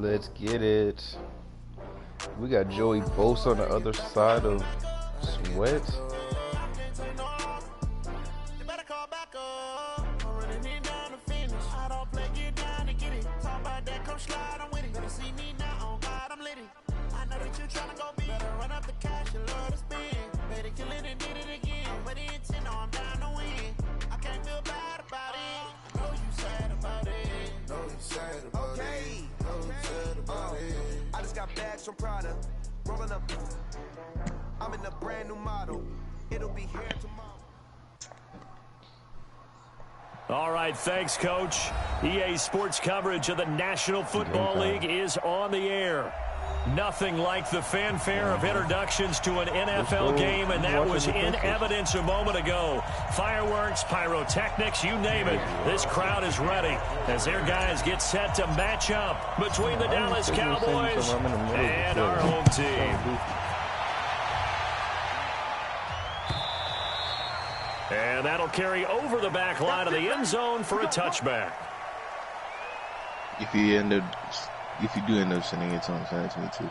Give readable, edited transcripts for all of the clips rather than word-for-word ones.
Let's get it. We got Joey Bosa on the other side of Sweat. From Prada, rolling up. I'm in a brand new model. It'll be here tomorrow. All right, thanks, Coach. EA Sports coverage of the National Football League is on the air. Nothing like the fanfare of introductions to an NFL game, and that was in evidence a moment ago. Fireworks, pyrotechnics, you name it. This crowd is ready as their guys get set to match up between the Dallas Cowboys and our home team. And that'll carry over the back line of the end zone for a touchback. If you do end up sending it to him, send it to me too.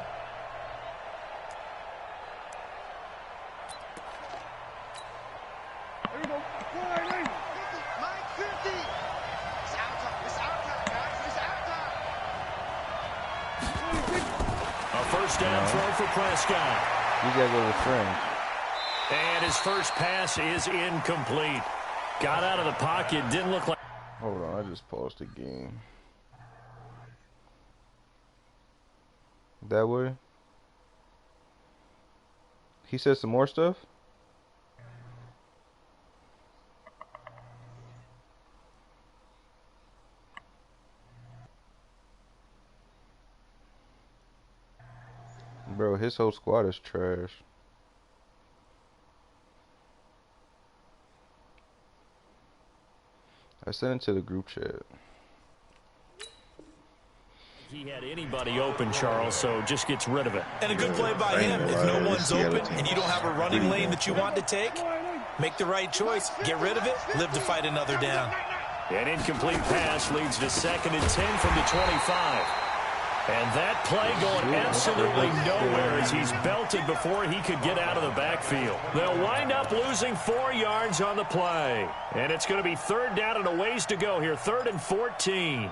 A first down throw for Prescott. You gotta go with French. And his first pass is incomplete. Got out of the pocket, didn't look like... Hold on, I just paused the game. That way? He said some more stuff? Bro, his whole squad is trash. I sent it to the group chat. He had anybody open, Charles, so just gets rid of it. And a good play by him. If no one's open and you don't have a running lane that you want to take, make the right choice. Get rid of it. Live to fight another down. An incomplete pass leads to 2nd and 10 from the 25. And that play going absolutely nowhere as he's belted before he could get out of the backfield. They'll wind up losing 4 yards on the play. And it's going to be 3rd down and a ways to go here. 3rd and 14.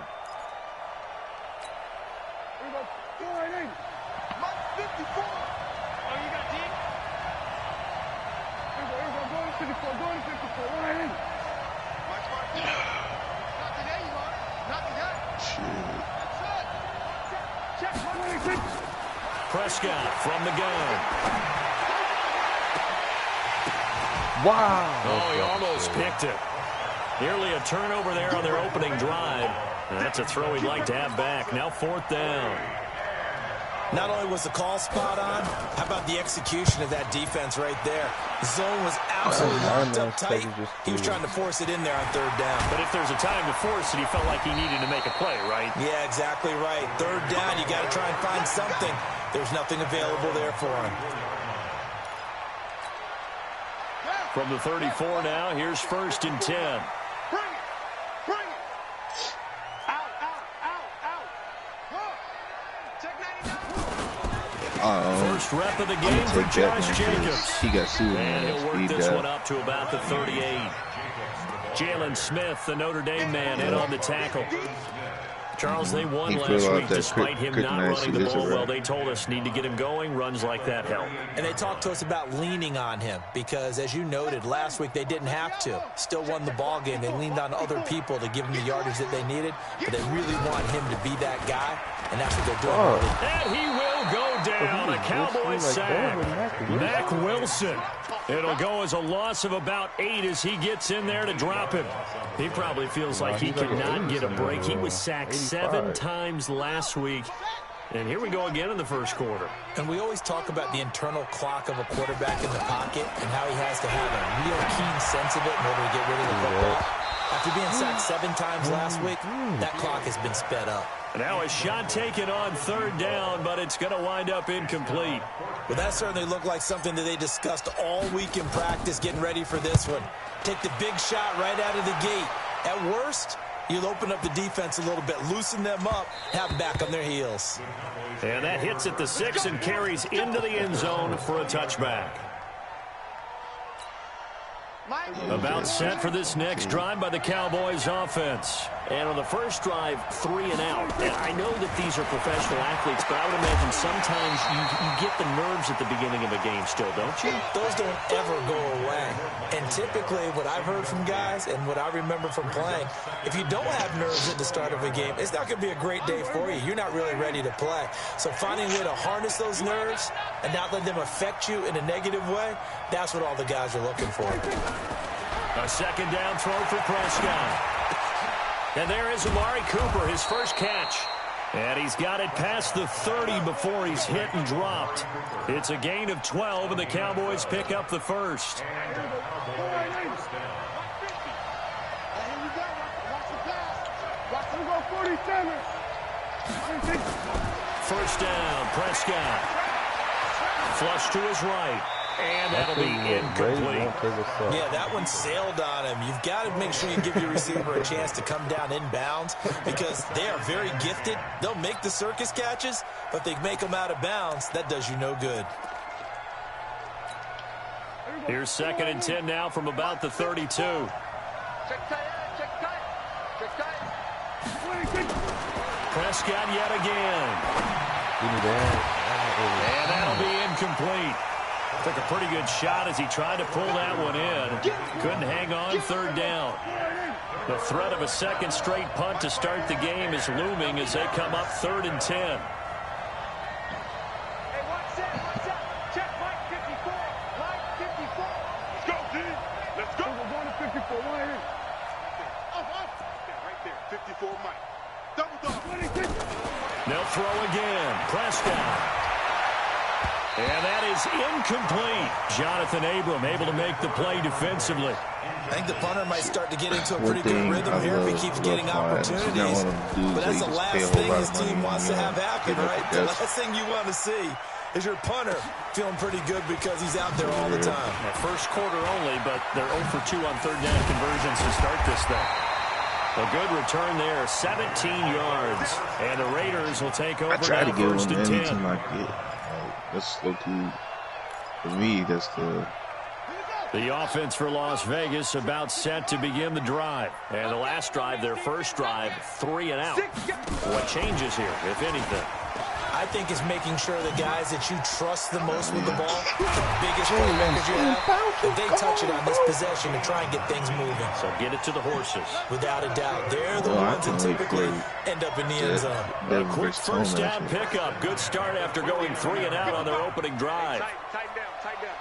Prescott from the gun. Wow. Oh, he almost picked it. Nearly a turnover there on their opening drive. And that's a throw he'd like to have back. Now 4th down. Not only was the call spot on, how about the execution of that defense right there? The zone was absolutely locked up tight. He was trying to force it in there on 3rd down. But if there's a time to force it, he felt like he needed to make a play, right? Yeah, exactly right. 3rd down, you got to try and find something. There's nothing available there for him. From the 34 now, here's 1st and 10. First rep of the game for Josh Jacobs. He got sued. And he'll work this one up to about the 38. Jalen Smith, the Notre Dame man, in on the tackle. Charles, they won last week despite him not running the ball well. They told us need to get him going. Runs like that help. And they talked to us about leaning on him because, as you noted, last week they didn't have to. Still won the ball game. They leaned on other people to give him the yardage that they needed, but they really want him to be that guy, and that's what they're doing. And he will go down. A Cowboys sack. Mack Wilson. It'll go as a loss of about 8 as he gets in there to drop him. He probably feels like he cannot get a break. He was sacked 7 times last week. And here we go again in the first quarter. And we always talk about the internal clock of a quarterback in the pocket and how he has to have a real keen sense of it in order to get rid of the football. After being sacked 7 times last week, that clock has been sped up. Now a shot taken on 3rd down, but it's going to wind up incomplete. Well, that certainly looked like something that they discussed all week in practice, getting ready for this one. Take the big shot right out of the gate. At worst, You'll open up the defense a little bit, loosen them up, have them back on their heels. And that hits at the 6 and carries into the end zone for a touchback. About set for this next drive by the Cowboys offense. And on the first drive, 3 and out. And I know that these are professional athletes, but I would imagine sometimes you get the nerves at the beginning of a game still, don't you? Those don't ever go away. And typically what I've heard from guys and what I remember from playing, if you don't have nerves at the start of a game, it's not going to be a great day for you. You're not really ready to play. So finding a way to harness those nerves and not let them affect you in a negative way, that's what all the guys are looking for. A second down throw for Prescott. And there is Amari Cooper, his first catch. And he's got it past the 30 before he's hit and dropped. It's a gain of 12, and the Cowboys pick up the first. First down, Prescott. Flush to his right. And that'll be incomplete. Yeah, that one sailed on him. You've got to make sure you give your receiver a chance to come down inbounds because they are very gifted. They'll make the circus catches, but they make them out of bounds. That does you no good. Here's 2nd and 10 now from about the 32. Prescott yet again. And that'll be incomplete. Took a pretty good shot as he tried to pull that one in. Couldn't hang on 3rd down. The threat of a second straight punt to start the game is looming as they come up 3rd and 10. Hey, one set. Check Mike 54. Mike 54. Let's go, D. Let's go. We're going to 54. Right here. Up. Right there. 54 Mike. Double. They'll throw again. Prescott. And that is incomplete. Jonathan Abram able to make the play defensively. I think the punter might start to get into a pretty good rhythm here if he keeps getting opportunities. But that's the last thing his team wants to have happen, right? The last thing you want to see is your punter feeling pretty good because he's out there all the time. First quarter only, but they're 0 for 2 on 3rd down conversions to start this thing. A good return there, 17 yards. And the Raiders will take over now 1st and 10. That's so cool. For me, that's the... The offense for Las Vegas about set to begin the drive. And the last drive, their first drive, 3 and out. What changes here, if anything? I think it's making sure the guys that you trust the most with the ball, the biggest playmakers you have, that they touch it on this possession to try and get things moving. So get it to the horses. Without a doubt. They're the ones that typically end up in the end zone. A quick first down pickup. Good start after going 3 and out on their opening drive. Tight down.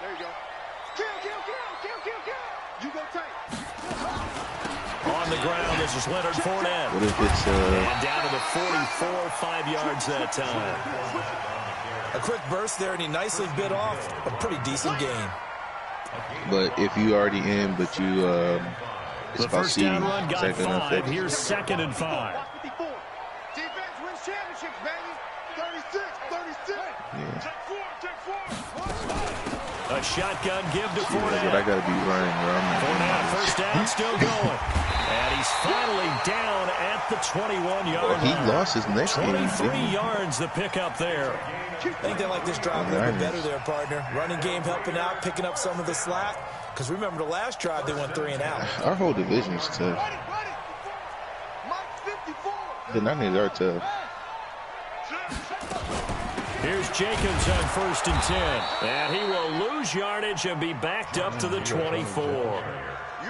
There you go. Kill. You go tight. On the ground, this is Leonard Fournette. What if it's and down to the 44, 5 yards that time. A quick burst there, and he nicely bit off a pretty decent game. But if you already in, but you it's the first down run got 5. Here's 2nd and 5. Defense wins championships, baby. 36. Yeah. Check four. A shotgun give to That's Fournette. what I gotta be running. Fournette, first down, still going. And he's finally down at the 21-yard line. He lost his next 23 yards the pickup there. I think they like this drive a little bit better there, partner. Running game helping out, picking up some of the slack. Because remember the last drive, they went 3 and out. Our whole division is tough. The Niners are tough. Here's Jacobs on 1st and 10. And he will lose yardage and be backed up to the 24.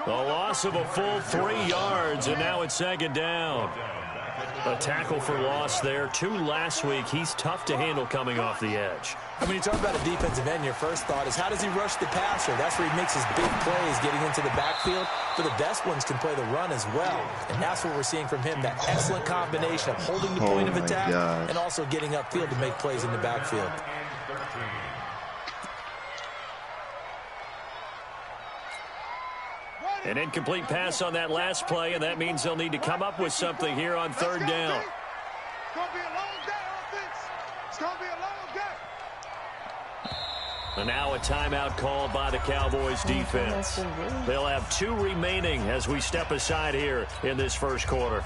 A loss of a full 3 yards, and now it's 2nd down. A tackle for loss there. 2 last week. He's tough to handle coming off the edge. When you talk about a defensive end, your first thought is how does he rush the passer? That's where he makes his big plays, getting into the backfield. But the best ones can play the run as well. And that's what we're seeing from him, that excellent combination of holding the point of attack and also getting upfield to make plays in the backfield. An incomplete pass on that last play, and that means they'll need to come up with something here on 3rd down. It's going to be a long day, offense. It's going to be a long day. And now a timeout called by the Cowboys defense. They'll have 2 remaining as we step aside here in this first quarter.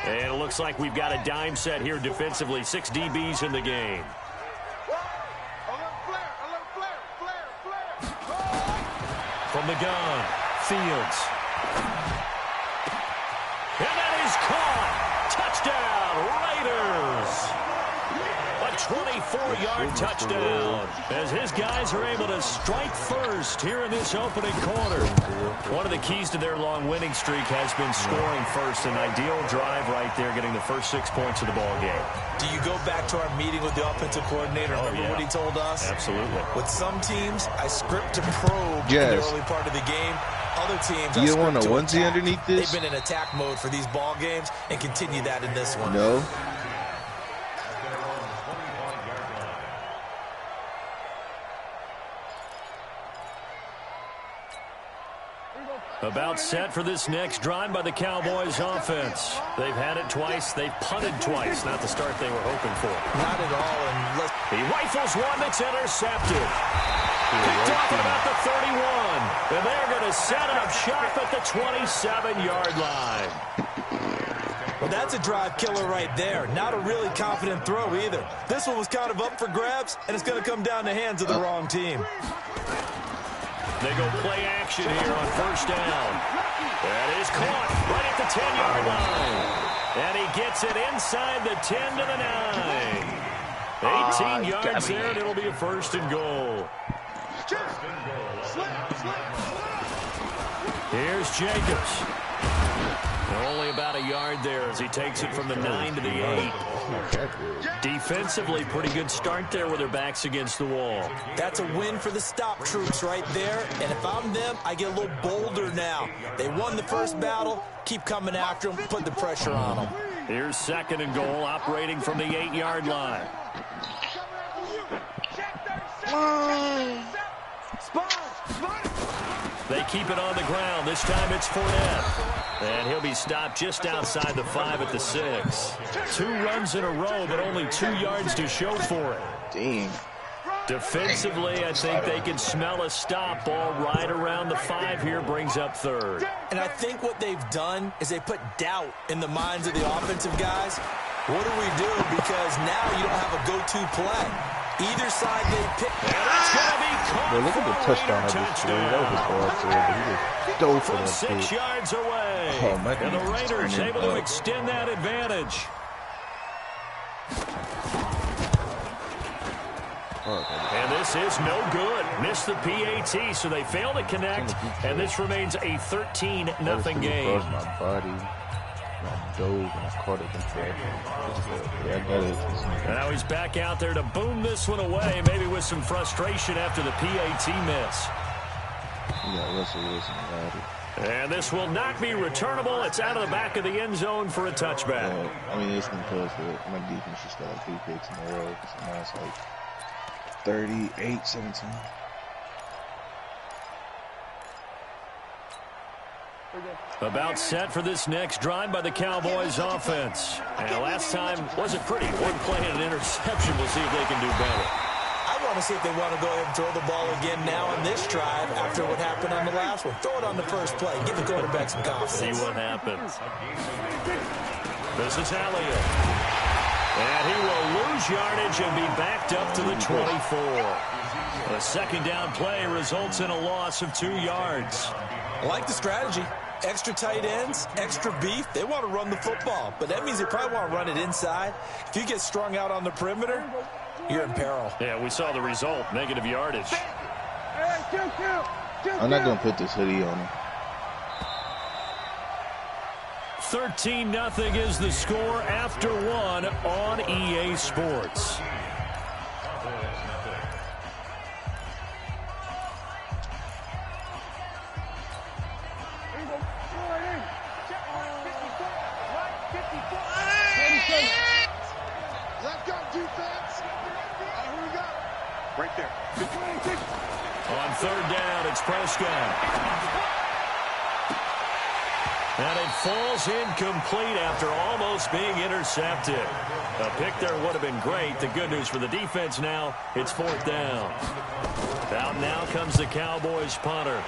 And it looks like we've got a dime set here defensively. 6 DBs in the game. From the gun, Fields. And that is caught. Touchdown, Raiders. A 24-yard touchdown as his guys are able to strike first here in this opening quarter. One of the keys to their long winning streak has been scoring first. An ideal drive right there, getting the first 6 points of the ball game. Do you go back to our meeting with the offensive coordinator? Remember what he told us? Absolutely. With some teams, I script to probe in the early part of the game. Other teams, you don't want a onesie underneath this? They've been in attack mode for these ball games and continue that in this one. No. About set for this next drive by the Cowboys offense. They've had it twice. They've punted twice. Not the start they were hoping for. Not at all. He rifles one that's intercepted. Picked off at about the 31. And they're going to set up shop at the 27-yard line. Well, that's a drive killer right there. Not a really confident throw either. This one was kind of up for grabs, and it's going to come down the hands of the wrong team. They go play action here on first down. That is caught right at the 10-yard line. And he gets it inside the 10 to the 9. 18 yards there, and it'll be a first and goal. Here's Jacobs. Only about a yard there as he takes it from the 9 to the 8. Defensively, pretty good start there with their backs against the wall. That's a win for the stop troops right there. And if I'm them, I get a little bolder now. They won the first battle. Keep coming after them. Put the pressure on them. Here's second and goal, operating from the 8-yard line. They keep it on the ground. This time it's Fournette. And he'll be stopped just outside the 5 at the 6. 2 runs in a row, but only 2 yards to show for it. Dang. Defensively, I think they can smell a stop. Ball right around the 5 here, brings up third. And I think what they've done is they put doubt in the minds of the offensive guys. What do we do? Because now you don't have a go-to play. Either side they pick. And it's going to be caught. Look at the touchdown I just threw. That was his ball too, but he just dove for From that 6 dude. yards away. Oh, my and the goodness, Raiders turning able to up. extend that advantage. And this is no good. Missed the PAT, so they fail to connect, and this remains a 13-0 game. My body, my dove, and I caught it And now he's back out there to boom this one away, maybe with some frustration after the PAT miss. Yeah, Russell Wilson got it. And this will not be returnable. It's out of the back of the end zone for a touchback. I mean, it's because my defense just got like 3 picks in a row. So now it's like 38-17. About set for this next drive by the Cowboys offense. And last time wasn't pretty. One play and an interception. We'll see if they can do better. I want to see if they want to go ahead and throw the ball again now on this drive after what happened on the last one. Throw it on the first play. Give the quarterback some confidence. See what happens. This is Elliott. And he will lose yardage and be backed up to the 24. A second down play results in a loss of 2 yards. I like the strategy. Extra tight ends, extra beef. They want to run the football, but that means they probably want to run it inside. If you get strung out on the perimeter, you're in peril. Yeah, we saw the result. Negative yardage. I'm not going to put this hoodie on him. 13-0 is the score after 1 on EA Sports. Right there. On third down, it's Prescott. And it falls incomplete after almost being intercepted. A pick there would have been great. The good news for the defense now, it's 4th down. Out now comes the Cowboys punter.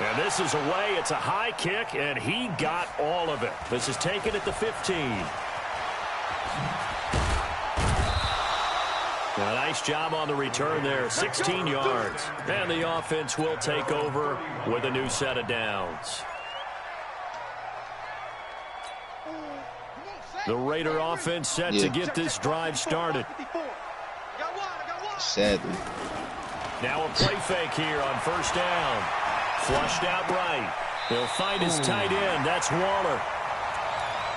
And this is away. It's a high kick, and he got all of it. This is taken at the 15. A nice job on the return there, 16 yards. And the offense will take over with a new set of downs. The Raider offense set to get this drive started. Sadly. Now a play fake here on 1st down. Flushed out right. He'll find his tight end. That's Waller.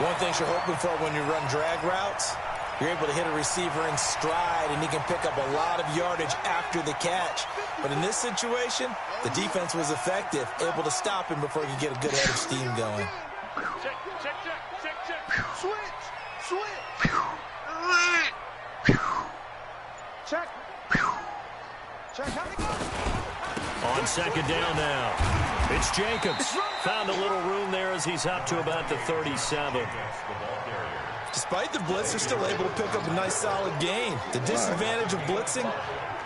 One thing you're hoping for when you run drag routes, you're able to hit a receiver in stride, and he can pick up a lot of yardage after the catch. But in this situation, the defense was effective, able to stop him before he could get a good head of steam going. Check. Switch. Check. How'd it go? On 2nd down now. It's Jacobs. Found a little room there as he's up to about the 37. Despite the blitz, they're still able to pick up a nice solid gain. The disadvantage of blitzing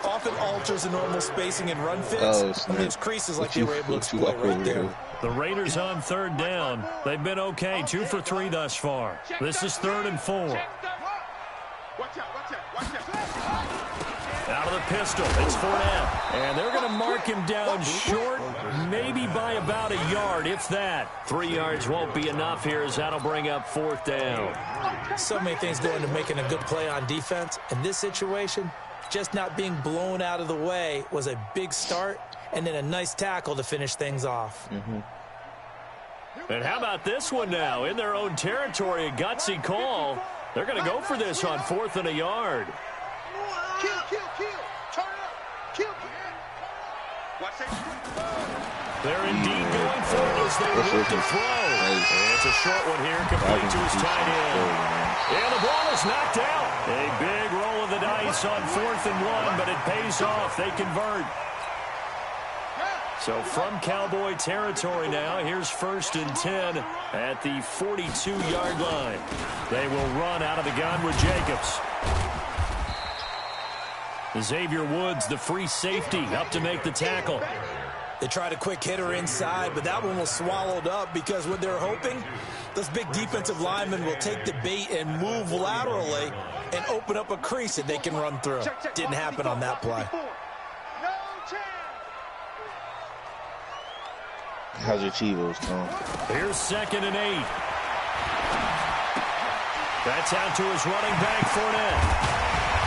often alters the normal spacing and run fits. I mean, it's creases like they were able to exploit right there. The Raiders on 3rd down. They've been okay, 2 for 3 thus far. This is 3rd and 4. Watch out. Out of the pistol, it's Fournette. And they're going to mark him down short, maybe by about a yard, if that. 3 yards won't be enough here as that'll bring up 4th down. So many things go into making a good play on defense. In this situation, just not being blown out of the way was a big start, and then a nice tackle to finish things off. And how about this one now? In their own territory, a gutsy call. They're going to go for this on 4th and a yard. Kill. Turn up. Kill. Watch it. They're indeed going for it as they look to throw. And it's a short one here, complete to his tight end. And the ball is knocked out. A big roll of the dice on 4th and 1, but it pays off. They convert. So from Cowboy territory now, here's 1st and 10 at the 42-yard line. They will run out of the gun with Jacobs. Xavier Woods, the free safety, up to make the tackle. They tried a quick hitter inside, but that one was swallowed up because what they're hoping, those big defensive linemen will take the bait and move laterally and open up a crease that they can run through. Didn't happen on that play. How's your Chivos, Tom? Here's 2nd and 8. That's out to his running back, Fournette.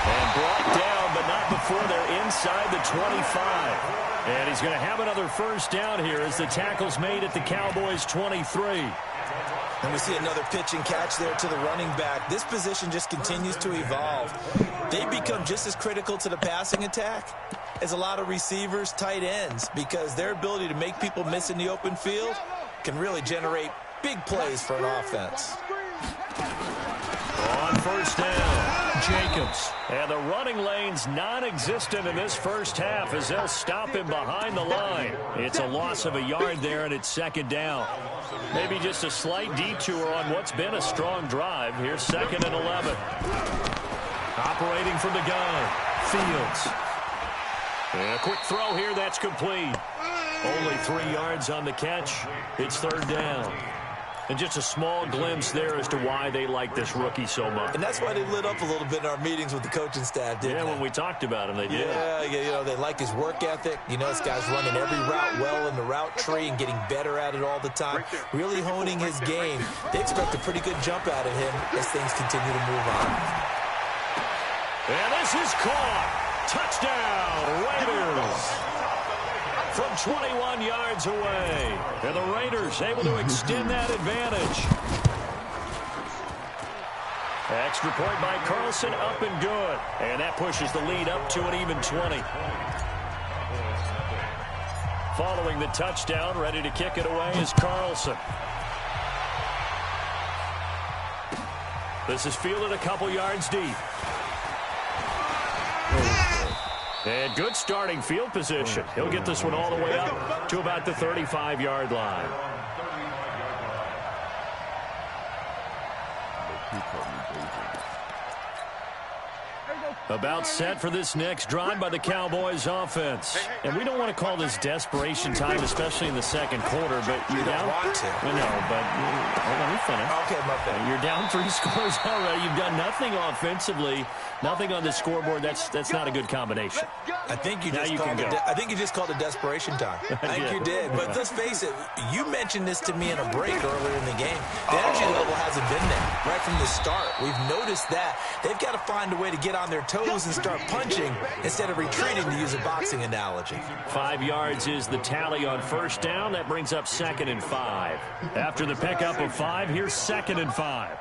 And brought down, but not before they're inside the 25. And he's going to have another 1st down here as the tackle's made at the Cowboys' 23. And we see another pitch and catch there to the running back. This position just continues to evolve. They become just as critical to the passing attack as a lot of receivers, tight ends, because their ability to make people miss in the open field can really generate big plays for an offense. On 1st down, Jacobs. And the running lane's non-existent in this first half as they'll stop him behind the line. It's a loss of a yard there, and it's 2nd down. Maybe just a slight detour on what's been a strong drive. Here's 2nd and 11. Operating from the gun, Fields. And a quick throw here, that's complete. Only 3 yards on the catch. It's 3rd down. And just a small glimpse there as to why they like this rookie so much. And that's why they lit up a little bit in our meetings with the coaching staff, didn't they? Yeah, when we talked about him, they did. Yeah, you know, they like his work ethic. You know, this guy's running every route well in the route tree and getting better at it all the time, really honing his game. They expect a pretty good jump out of him as things continue to move on. And this is caught. Touchdown, Raiders. From 21 yards away. And the Raiders able to extend that advantage. Extra point by Carlson, up and good. And that pushes the lead up to an even 20. Following the touchdown, ready to kick it away is Carlson. This is fielded a couple yards deep. And good starting field position. He'll get this one all the way up to about the 35-yard line. About set for this next drive by the Cowboys offense. And we don't want to call this desperation time, especially in the second quarter, but you're down. Want to. No, but let me finish. Okay, my bad. You're down 3 scores already. You've done nothing offensively, nothing on the scoreboard. That's not a good combination. I think you just called it desperation time. I think you did. But let's face it, you mentioned this to me in a break earlier in the game. The energy level hasn't been there right from the start. We've noticed that. They've got to find a way to get on their toes and start punching instead of retreating, to use a boxing analogy. 5 yards is the tally on first down. That brings up 2nd and 5. After the pickup of 5, here's 2nd and 5.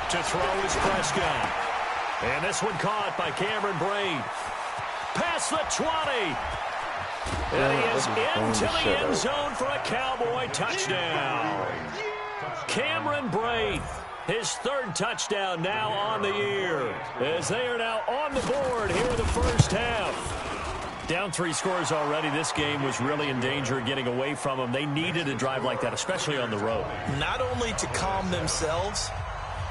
To throw is Prescott. And this one caught by Cameron Brate. Past the 20. And he is into the end zone for a Cowboy touchdown. Cameron Brate, his 3rd touchdown now on the year, as they are now on the board here in the first half. Down 3 scores already. This game was really in danger of getting away from them. They needed a drive like that, especially on the road. Not only to calm themselves,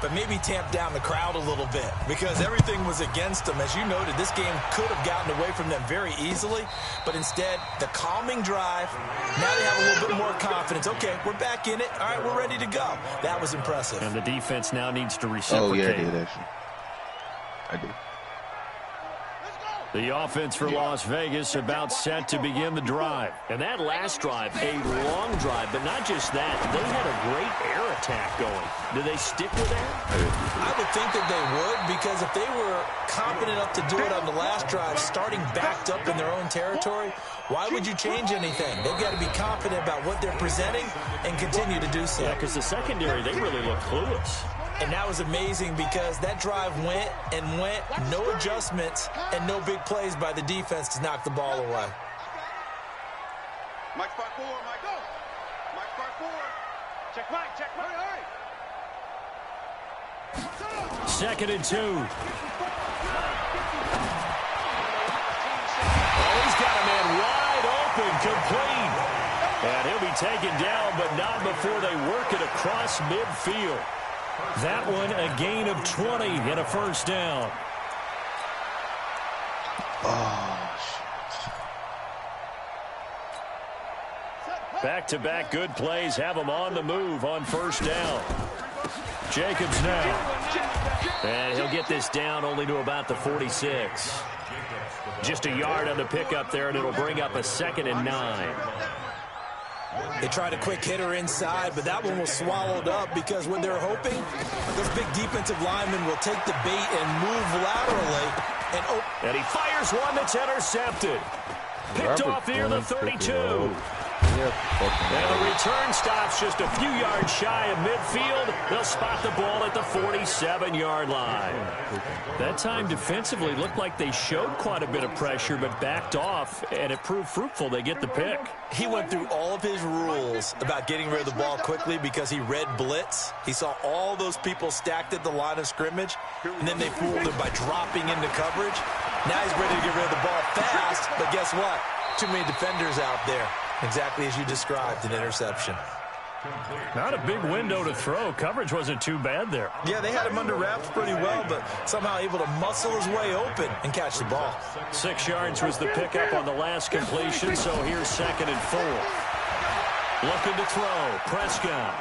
but maybe tamp down the crowd a little bit, because everything was against them. As you noted, this game could have gotten away from them very easily, but instead, the calming drive, now they have a little bit more confidence. Okay, we're back in it. All right, we're ready to go. That was impressive. And the defense now needs to reciprocate. Oh, yeah, I did, actually. I did. The offense for Las Vegas about set to begin the drive. And that last drive, a long drive, but not just that. They had a great air attack going. Do they stick with that? I would think that they would, because if they were confident enough to do it on the last drive, starting backed up in their own territory, why would you change anything? They've got to be confident about what they're presenting and continue to do so. Yeah, because the secondary, they really look clueless. And that was amazing, because that drive went and went, no adjustments, and no big plays by the defense to knock the ball away. Mike, spot 4, Mike, go. Mike, spot 4. Check Mike, check Mike. Hurry, hurry. 2nd and 2. Oh, he's got a man wide open, complete. And he'll be taken down, but not before they work it across midfield. That one, a gain of 20 and a first down. Oh, shit. Back-to-back good plays have them on the move on first down. Jacobs now. And he'll get this down only to about the 46. Just a yard on the pickup there, and it'll bring up a 2nd and 9. They tried a quick hitter inside, but that one was swallowed up, because what they're hoping, those big defensive linemen will take the bait and move laterally. And he fires one that's intercepted. Picked off near the 32. And the return stops just a few yards shy of midfield. They'll spot the ball at the 47-yard line. That time defensively looked like they showed quite a bit of pressure, but backed off, and it proved fruitful. They get the pick. He went through all of his rules about getting rid of the ball quickly, because he read blitz. He saw all those people stacked at the line of scrimmage, and then they fooled him by dropping into coverage. Now he's ready to get rid of the ball fast, but guess what? Too many defenders out there. Exactly as you described, an interception. Not a big window to throw. Coverage wasn't too bad there. Yeah, they had him under wraps pretty well, but somehow able to muscle his way open and catch the ball. 6 yards was the pickup on the last completion, so here's 2nd and 4. Looking to throw. Prescott.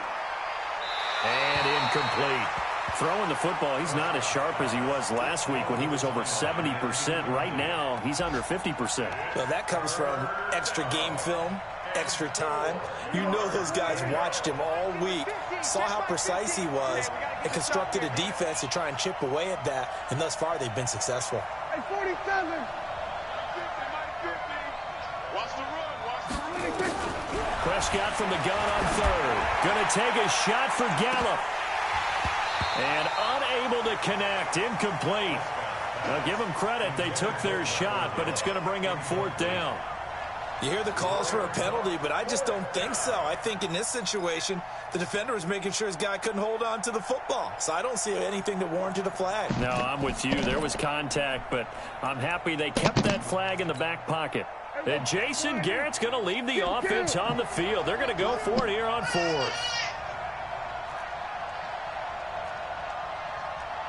And incomplete. Throwing the football, he's not as sharp as he was last week when he was over 70%. Right now, he's under 50%. Well, that comes from extra game film, extra time. You know those guys watched him all week, saw how precise he was, and constructed a defense to try and chip away at that, and thus far they've been successful. Hey, 47. 50, Mike, 50. Watch the run, watch the run. Prescott from the gun on 3rd. Going to take a shot for Gallup. And unable to connect, incomplete. Now give them credit, they took their shot, but it's going to bring up 4th down. You hear the calls for a penalty, but I just don't think so. I think in this situation, the defender was making sure his guy couldn't hold on to the football. So I don't see anything that warranted a flag. No, I'm with you. There was contact, but I'm happy they kept that flag in the back pocket. And Jason Garrett's going to leave the offense on the field. They're going to go for it here on 4th.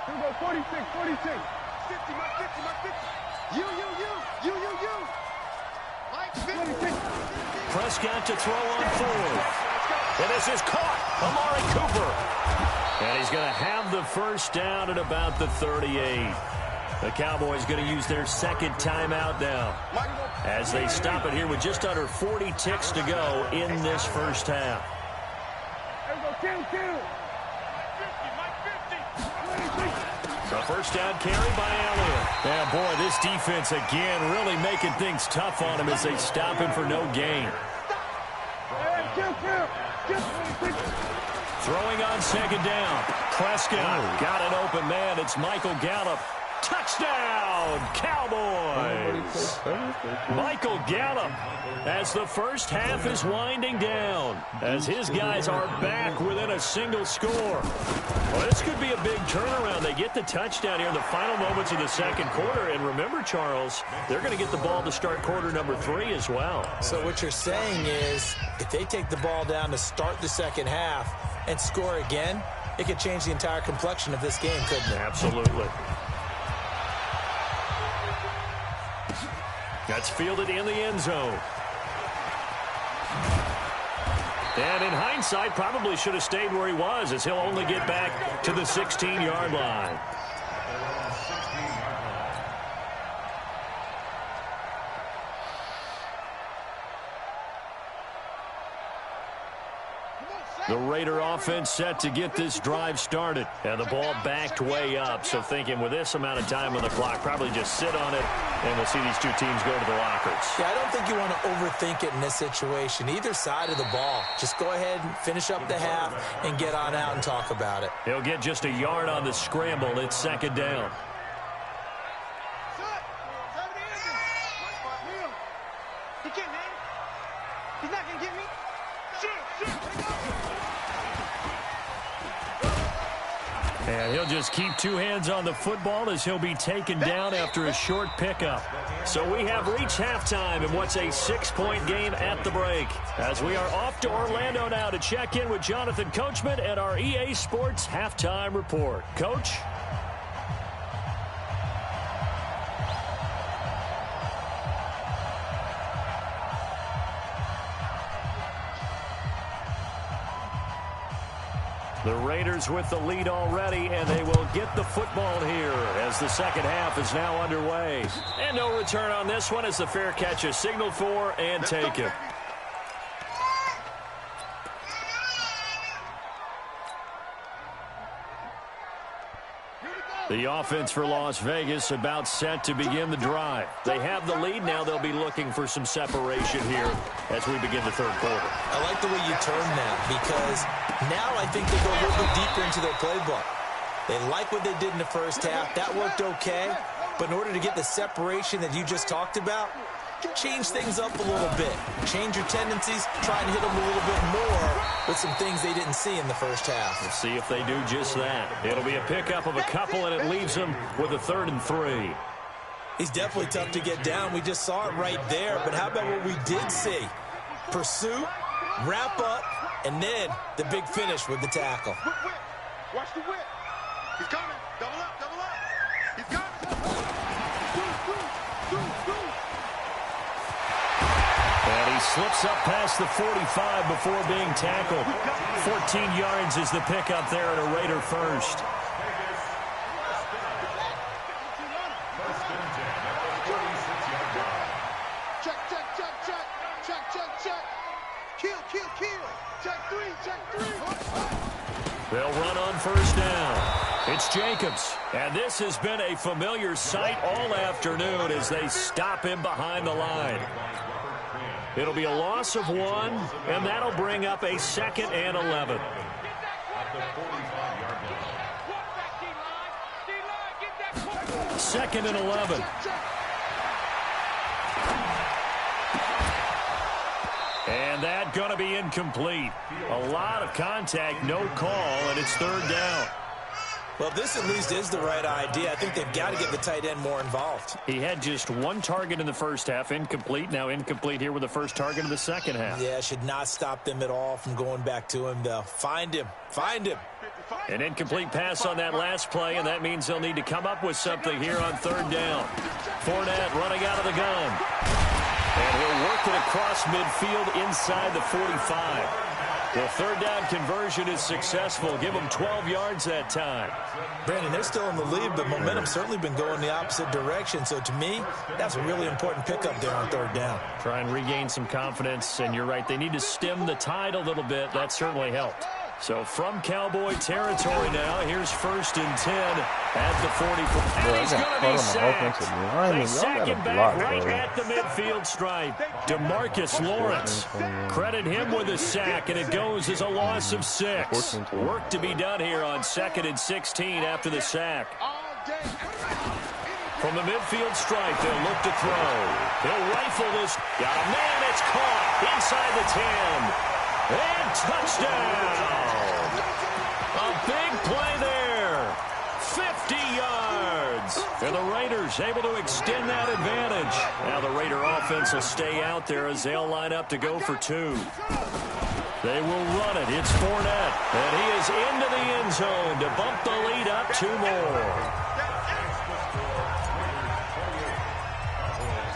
Here we go, 46, 46. 50, Mike 50, Mike 50. You. Mike 50. Prescott to throw on 4th. And this is caught. Amari Cooper. And he's going to have the first down at about the 38. The Cowboys going to use their second timeout now as they stop it here with just under 40 ticks to go in this first half. There we go, kill. The first down carry by Elliott. Yeah, boy, this defense again really making things tough on him as they stop him for no gain. Throwing on second down. Prescott got an open man. It's Michael Gallup. Touchdown, Cowboys! Michael Gallup as the first half is winding down, as his guys are back within a single score. Well, this could be a big turnaround. They get the touchdown here in the final moments of the second quarter. And remember, Charles, they're going to get the ball to start quarter number 3 as well. So what you're saying is if they take the ball down to start the second half and score again, it could change the entire complexion of this game, couldn't it? Absolutely. That's fielded in the end zone. And in hindsight, probably should have stayed where he was, as he'll only get back to the 16-yard line. The Raider offense set to get this drive started. And the ball backed way up. So thinking with this amount of time on the clock, probably just sit on it, and we'll see these two teams go to the lockers. Yeah, I don't think you want to overthink it in this situation. Either side of the ball. Just go ahead and finish up the half and get on out and talk about it. He'll get just a yard on the scramble. It's second down. He's not going to get me. And he'll just keep two hands on the football as he'll be taken down after a short pickup. So we have reached halftime in what's a 6-point game at the break. As we are off to Orlando now to check in with Jonathan Coachman and our EA Sports Halftime Report. Coach? The Raiders with the lead already, and they will get the football here as the second half is now underway. And no return on this one as the fair catch is signaled for and taken. The offense for Las Vegas about set to begin the drive. They have the lead. Now they'll be looking for some separation here as we begin the third quarter. I like the way you turn that because now I think they go a little bit deeper into their playbook. They like what they did in the first half. That worked okay. But in order to get the separation that you just talked about, change things up a little bit. Change your tendencies. Try and hit them a little bit more with some things they didn't see in the first half. We'll see if they do just that. It'll be a pickup of a couple, and it leaves them with a 3rd and 3. He's definitely tough to get down. We just saw it right there. But how about what we did see? Pursuit, wrap up, and then the big finish with the tackle. Watch the whip. He's coming. Double up, double up. He's coming. And he slips up past the 45 before being tackled. 14 yards is the pickup there at a Raider first. Check, check, check, check. Check, check, check. Kill, kill, kill. Check 3, check 3. They'll run on first down. It's Jacobs. And this has been a familiar sight all afternoon as they stop him behind the line. It'll be a loss of 1, and that'll bring up a 2nd and 11. Second and 11. And that going to be incomplete. A lot of contact, no call, and it's third down. Well, this at least is the right idea. I think they've got to get the tight end more involved. He had just one target in the first half, incomplete. Now incomplete here with the first target of the second half. Yeah, should not stop them at all from going back to him, though. Find him. Find him. An incomplete pass on that last play, and that means they'll need to come up with something here on third down. Fournette running out of the gun. And he'll work it across midfield inside the 45. The third down conversion is successful. Give them 12 yards that time. Brandon, they're still in the lead, but momentum's certainly been going the opposite direction. So to me, that's a really important pickup there on third down. Try and regain some confidence, and you're right. They need to stem the tide a little bit. That certainly helped. So from Cowboy territory now, here's 1st and 10 at the 44. And he's going to be sacked. They sack him back right at the midfield stripe. DeMarcus Lawrence. Credit him with a sack, and it goes as a loss of 6. Work to be done here on 2nd and 16 after the sack. From the midfield stripe, they'll look to throw. He'll rifle this. Got a man, it's caught inside the 10. And touchdown! A big play there. 50 yards. And the Raiders able to extend that advantage. Now the Raider offense will stay out there as they'll line up to go for 2. They will run it. It's Fournette. And he is into the end zone to bump the lead up 2 more.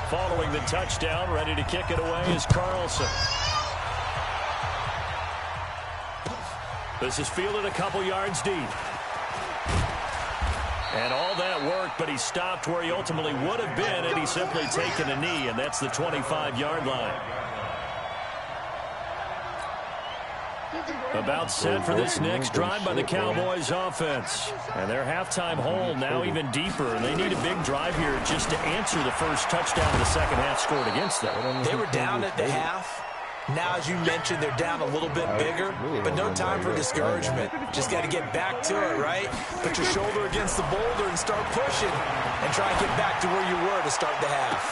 Following the touchdown, ready to kick it away is Carlson. This is fielded a couple yards deep. And all that work, but he stopped where he ultimately would have been had he simply taken a knee, and that's the 25-yard line. About set for this next drive by the Cowboys offense. And their halftime hole now even deeper, and they need a big drive here just to answer the first touchdown of the second half scored against them. They were down at the half. Now, as you mentioned, they're down a little bit bigger, but no time for discouragement. Just got to get back to it, right? Put your shoulder against the boulder and start pushing and try and get back to where you were to start the half.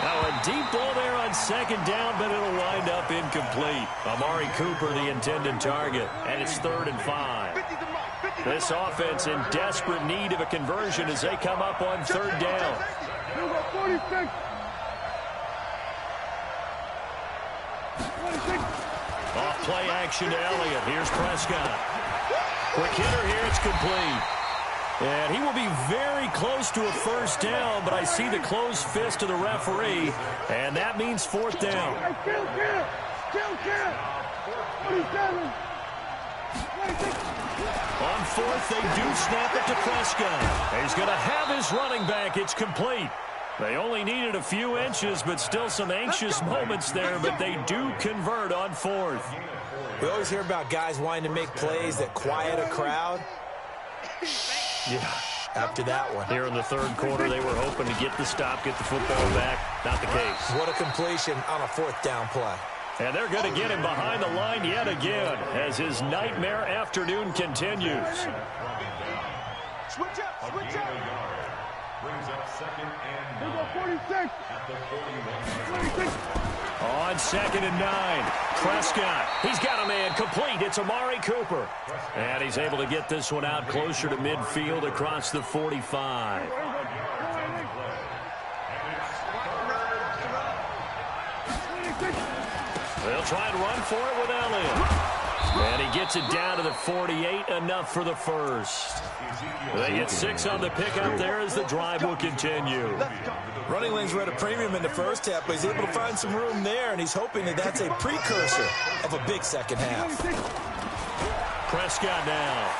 Now, a deep ball there on second down, but it'll wind up incomplete. Amari Cooper, the intended target, and it's 3rd and 5. This offense in desperate need of a conversion as they come up on 3rd down. Off play action to Elliott. Here's Prescott. Quick hitter here. It's complete. And he will be very close to a first down, but I see the closed fist of the referee, and that means 4th down. On 4th, they do snap it to Prescott. He's going to have his running back. It's complete. They only needed a few inches, but still some anxious moments there, but they do convert on 4th. We always hear about guys wanting to make plays that quiet a crowd. Yeah. After that one. Here in the 3rd quarter, they were hoping to get the stop, get the football back. Not the case. What a completion on a 4th down play. And they're going to get him behind the line yet again as his nightmare afternoon continues. Switch up, switch up. Brings up 2nd and 46. At the 41. On 2nd and 9, Prescott. He's got a man complete. It's Amari Cooper. And he's able to get this one out closer to midfield across the 45. They'll try and run for it with Elliott. And he gets it down to the 48, enough for the first. They get 6 on the pickup there as the drive will continue. Running lanes were at a premium in the first half, but he's able to find some room there, and he's hoping that that's a precursor of a big second half. Prescott now.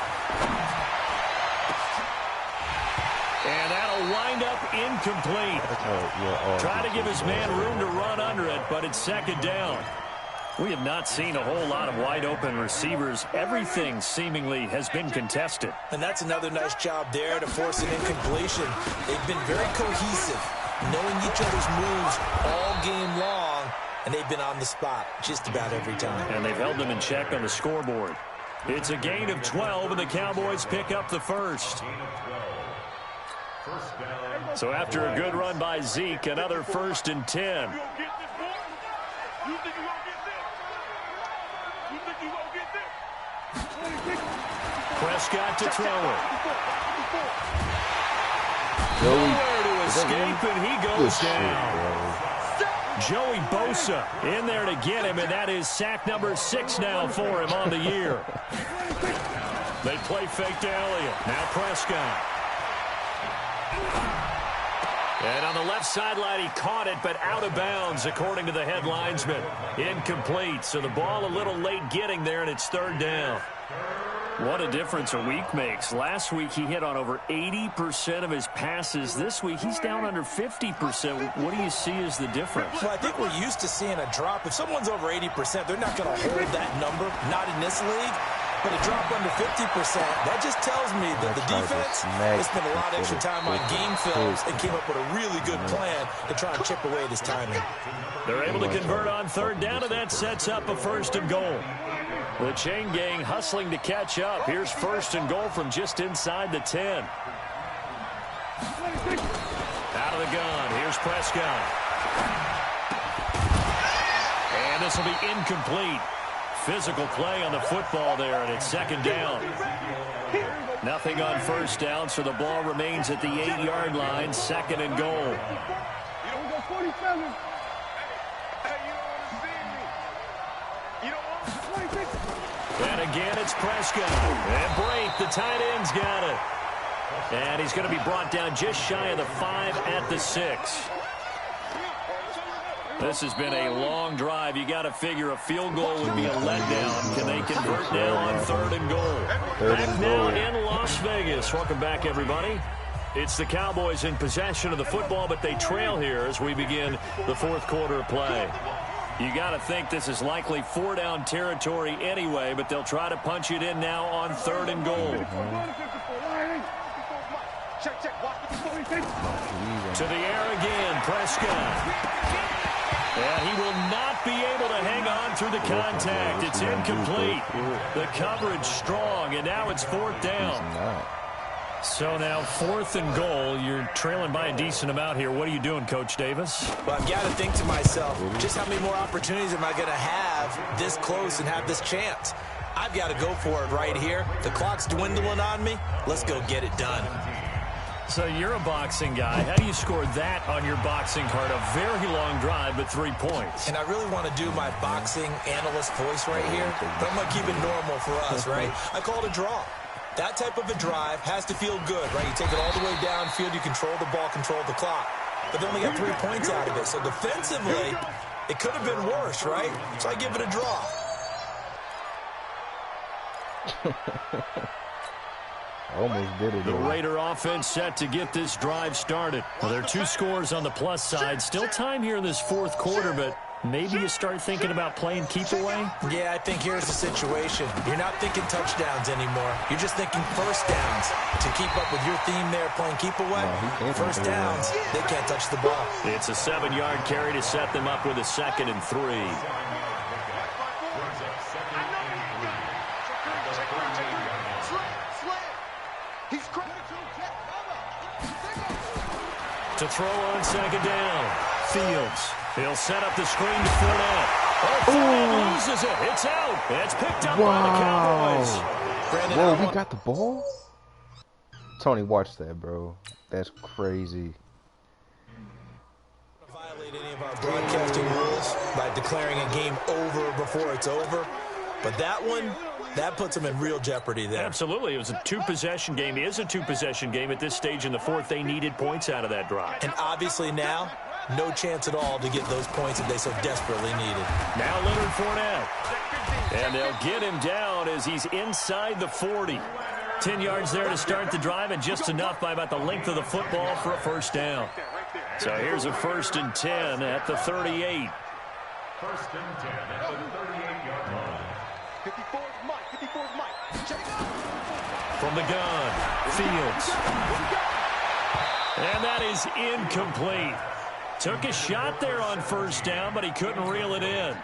And that'll wind up incomplete. Try to give his man room to run under it, but it's 2nd down. We have not seen a whole lot of wide-open receivers. Everything seemingly has been contested. And that's another nice job there to force an incompletion. They've been very cohesive, knowing each other's moves all game long, and they've been on the spot just about every time. And they've held them in check on the scoreboard. It's a gain of 12, and the Cowboys pick up the first. So after a good run by Zeke, another 1st and 10. Prescott to throw it. Joey. Nowhere to escape, and he goes down. Joey Bosa in there to get him, and that is sack number 6 now for him on the year. They play fake to Elliott. Now Prescott. And on the left sideline, he caught it, but out of bounds, according to the head linesman. Incomplete, so the ball a little late getting there, and it's 3rd down. What a difference a week makes. Last week, he hit on over 80% of his passes. This week, he's down under 50%. What do you see as the difference? Well, I think we're used to seeing a drop. If someone's over 80%, they're not going to hold that number, not in this league. But a drop under 50%, that just tells me that the defense has spent a lot of extra time on game films and came up with a really good plan to try and chip away at his timing. They're able to convert on 3rd down, and that sets up a 1st and goal. The chain gang hustling to catch up. Here's 1st and goal from just inside the 10. Out of the gun. Here's Prescott. And this will be incomplete. Physical play on the football there, and it's 2nd down. Nothing on 1st down, so the ball remains at the 8-yard line. 2nd and goal. And again, it's Prescott. And Brake, the tight end's got it. And he's going to be brought down just shy of the 5 at the 6. This has been a long drive. You got to figure a field goal would be a letdown. Can they convert now on 3rd and goal? Back now in Las Vegas. Welcome back, everybody. It's the Cowboys in possession of the football, but they trail here as we begin the 4th quarter of play. You got to think this is likely 4-down territory anyway, but they'll try to punch it in now on 3rd and goal. To the air again, Prescott. And he will not be able to hang on through the contact. It's incomplete. The coverage strong, and now it's 4th down. So now 4th and goal. You're trailing by a decent amount here. What are you doing, Coach Davis? Well, I've got to think to myself, just how many more opportunities am I going to have this close and have this chance? I've got to go for it right here. The clock's dwindling on me. Let's go get it done. So you're a boxing guy. How do you score that on your boxing card? A very long drive, but 3 points. And I really want to do my boxing analyst voice right here, but I'm going to keep it normal for us, right? I call it a draw. That type of a drive has to feel good, right? You take it all the way downfield, you control the ball, control the clock. But they only got 3 points out of it. So defensively, it could have been worse, right? So I give it a draw. Almost did it. The Raider offense set to get this drive started. Well, there are 2 scores on the plus side. Still time here in this 4th quarter, but maybe you start thinking about playing keep away? Yeah, I think here's the situation. You're not thinking touchdowns anymore. You're just thinking 1st downs. To keep up with your theme there, playing keep away, 1st downs, they can't touch the ball. It's a 7-yard carry to set them up with a 2nd and 3. To throw on 2nd down. Fields. He'll set up the screen to Fournette. Oh, Fournette loses it. It's out. It's picked up by the Cowboys. Brandon, whoa, we got the ball? Tony, watch that, bro. That's crazy. Violate any of our broadcasting rules by declaring a game over before it's over. But that one, that puts them in real jeopardy there. Absolutely. It was a 2-possession game. It is a 2-possession game at this stage in the 4th. They needed points out of that drive. And obviously now, no chance at all to get those points that they so desperately needed. Now Leonard Fournette. And they'll get him down as he's inside the 40. 10 yards there to start the drive, and just enough by about the length of the football for a 1st down. So here's a 1st and 10 at the 38. 1st and 10 at the 38-yard line. 54 Mike. 54 Mike. From the gun, Fields. And that is incomplete. Took a shot there on 1st down, but he couldn't reel it in.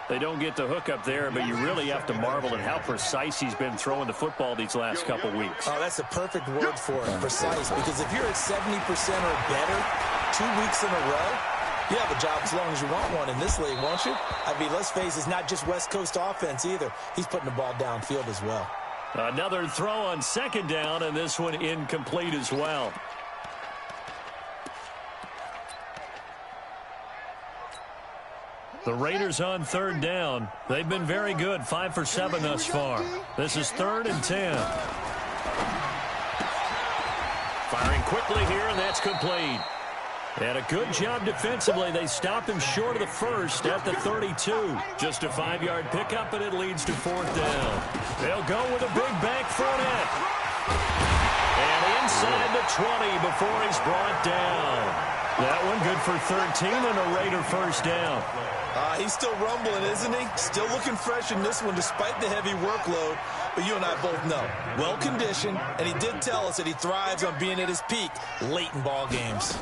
They don't get the hook up there, but you really have to marvel at how precise he's been throwing the football these last couple weeks. Oh, that's the perfect word for it, precise, because if you're at 70% or better 2 weeks in a row, you have a job as long as you want one in this league, won't you? I mean, let's face it, it's not just West Coast offense either. He's putting the ball downfield as well. Another throw on second down, and this one incomplete as well. The Raiders on third down. They've been very good, 5 for 7 thus far. This is 3rd and 10. Firing quickly here, and that's complete. And a good job defensively. They stopped him short of the first at the 32. Just a 5-yard pickup, and it leads to 4th down. They'll go with a big bank Fournette. And inside the 20 before he's brought down. That one good for 13 and a Raider first down. He's still rumbling, isn't he? Still looking fresh in this one despite the heavy workload. But you and I both know, well-conditioned, and he did tell us that he thrives on being at his peak late in ball games.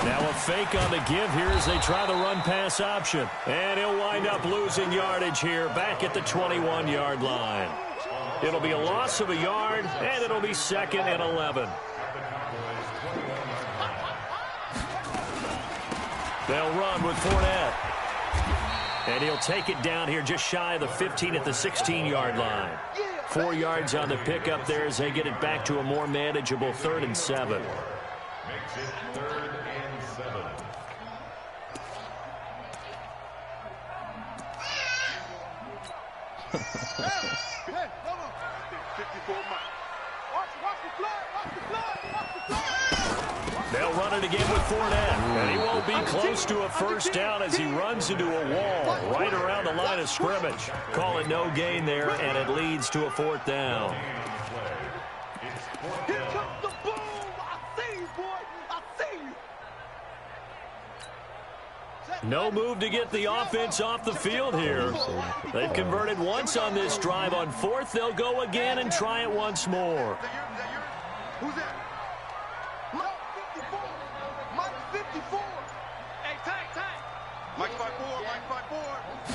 Now a fake on the give here as they try the run-pass option. And he'll wind up losing yardage here back at the 21-yard line. It'll be a loss of a yard, and it'll be 2nd and 11. They'll run with Fournette. And he'll take it down here just shy of the 15 at the 16-yard line. 4 yards on the pickup there as they get it back to a more manageable 3rd and 7. Makes it 3rd and 7. Hey, come on. 54 Mike. Watch the flag, watch the flag, watch the flag. They'll run it again with Fournette. And he won't be close to a first down as he runs into a wall right around the line of scrimmage. Call it no gain there, and it leads to a 4th down. Here comes the boom. I see you, boy. I see you. No move to get the offense off the field here. They've converted once on this drive. On 4th, they'll go again and try it once more. Who's that? Mike 54. Mike 54. Hey, tight. Mike 54. Mike 54.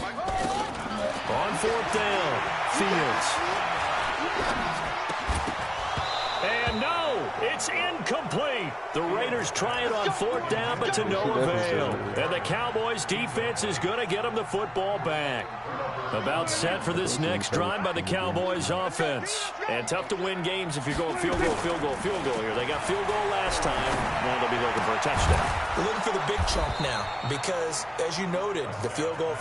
Mike 54. On 4th down, Fields. And no, it's incomplete. The Raiders try it on 4th down, but to no avail. And the Cowboys' defense is going to get them the football back. About set for this next drive by the Cowboys offense. And tough to win games if you're going field goal here. They got field goal last time. Now they'll be looking for a touchdown. They're looking for the big chunk now because, as you noted, the field goal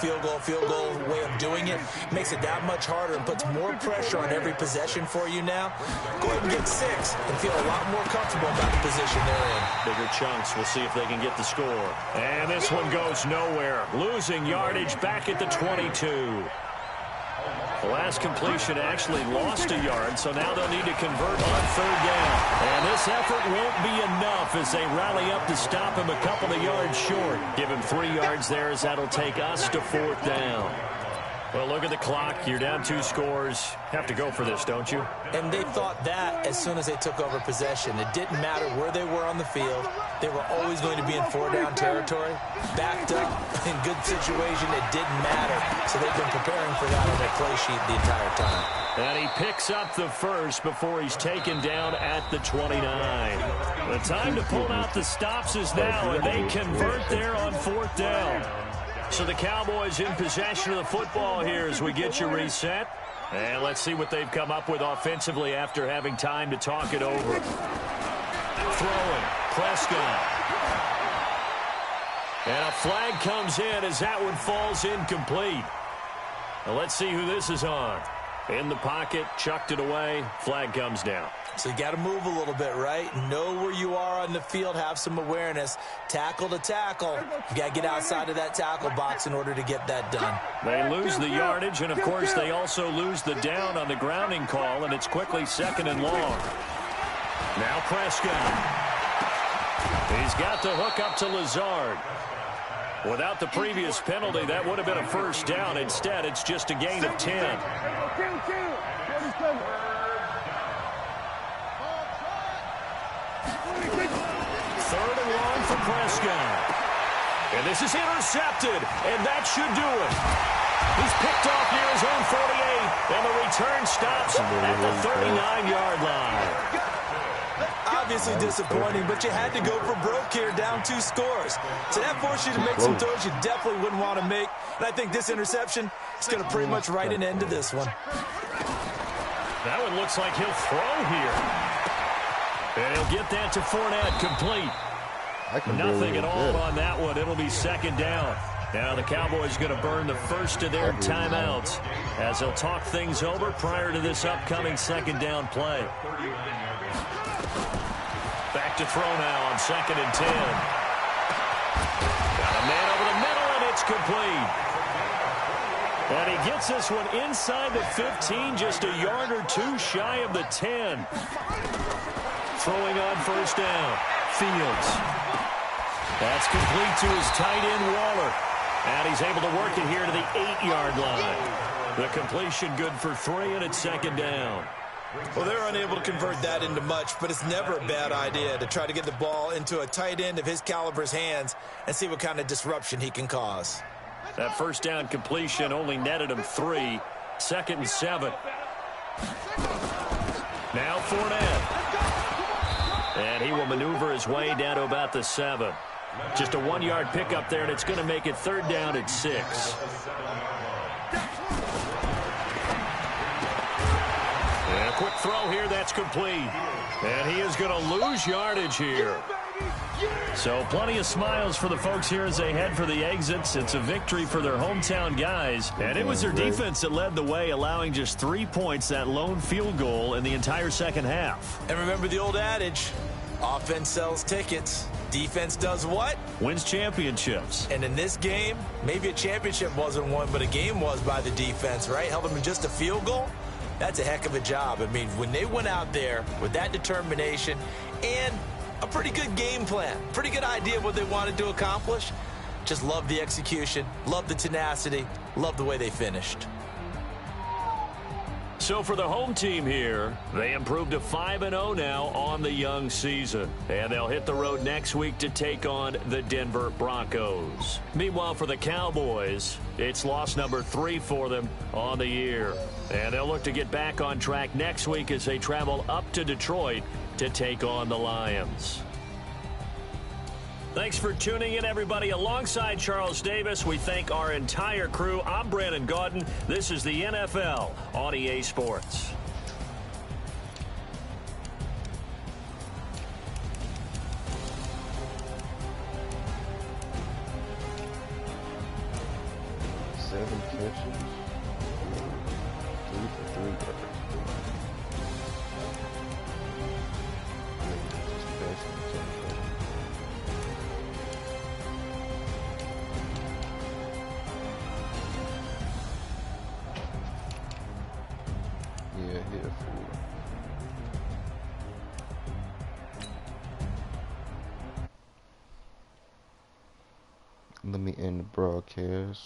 way of doing it makes it that much harder and puts more pressure on every possession for you now. Go ahead and get 6 and feel a lot more comfortable about the position they're in. Bigger chunks. We'll see if they can get the score. And this one goes nowhere. Losing yardage back at the 22. The last completion actually lost a yard, so now they'll need to convert on 3rd down. And this effort won't be enough as they rally up to stop him a couple of yards short. Give him 3 yards there as that'll take us to 4th down. Well, look at the clock. You're down 2 scores. Have to go for this, don't you? And they thought that as soon as they took over possession. It didn't matter where they were on the field. They were always going to be in 4-down territory. Backed up, in good situation, it didn't matter. So they've been preparing for that on their play sheet the entire time. And he picks up the first before he's taken down at the 29. The time to pull out the stops is now, and they convert there on 4th down. So the Cowboys in possession of the football here as we get you reset. And let's see what they've come up with offensively after having time to talk it over. Throwing, Prescott. And a flag comes in as that one falls incomplete. Now let's see who this is on. In the pocket, chucked it away, flag comes down. So you got to move a little bit, right? Know where you are on the field, have some awareness. Tackle to tackle. You got to get outside of that tackle box in order to get that done. They lose the yardage, and of course they also lose the down on the grounding call, and it's quickly 2nd and long. Now Prescott. He's got the hook up to Lazard. Without the previous penalty, that would have been a first down. Instead, it's just a gain of 10. 3rd and long for Prescott. And this is intercepted, and that should do it. He's picked off near his own 48, and the return stops at the 39-yard line. Obviously disappointing, but you had to go for broke here, down 2 scores. So that forced you to make some throws you definitely wouldn't want to make. And I think this interception is going to pretty much write an end to this one. That one looks like he'll throw here. And he'll get that to Fournette, complete. Nothing at all on that one. It'll be second down. Now the Cowboys going to burn the first of their timeouts as they'll talk things over prior to this upcoming second down play. Back to throw now on 2nd and 10. Got a man over the middle, and it's complete. And he gets this one inside the 15, just a yard or two shy of the 10. Throwing on first down. Fields. That's complete to his tight end, Waller. And he's able to work it here to the 8-yard line. The completion good for 3, and it's second down. Well, they're unable to convert that into much, but it's never a bad idea to try to get the ball into a tight end of his caliber's hands and see what kind of disruption he can cause. That first down completion only netted him 3. 2nd and 7. Now Fournette. And he will maneuver his way down to about the 7. Just a 1-yard pickup there, and it's going to make it 3rd down at 6. And a quick throw here, that's complete. And he is going to lose yardage here. So plenty of smiles for the folks here as they head for the exits. It's a victory for their hometown guys. And it was their defense that led the way, allowing just 3 points, that lone field goal in the entire second half. And remember the old adage, offense sells tickets. Defense does what? Wins championships. And in this game, maybe a championship wasn't won, but a game was by the defense, right? Held them in just a field goal. That's a heck of a job. I mean, when they went out there with that determination and a pretty good game plan, pretty good idea of what they wanted to accomplish, just love the execution, love the tenacity, love the way they finished. So for the home team here, they improved to 5-0 now on the young season. And they'll hit the road next week to take on the Denver Broncos. Meanwhile, for the Cowboys, it's loss number 3 for them on the year. And they'll look to get back on track next week as they travel up to Detroit to take on the Lions. Thanks for tuning in, everybody. Alongside Charles Davis, we thank our entire crew. I'm Brandon Gaudin. This is the NFL on EA Sports. Seven catches. 3 for 3 yards. Let me end the broadcast.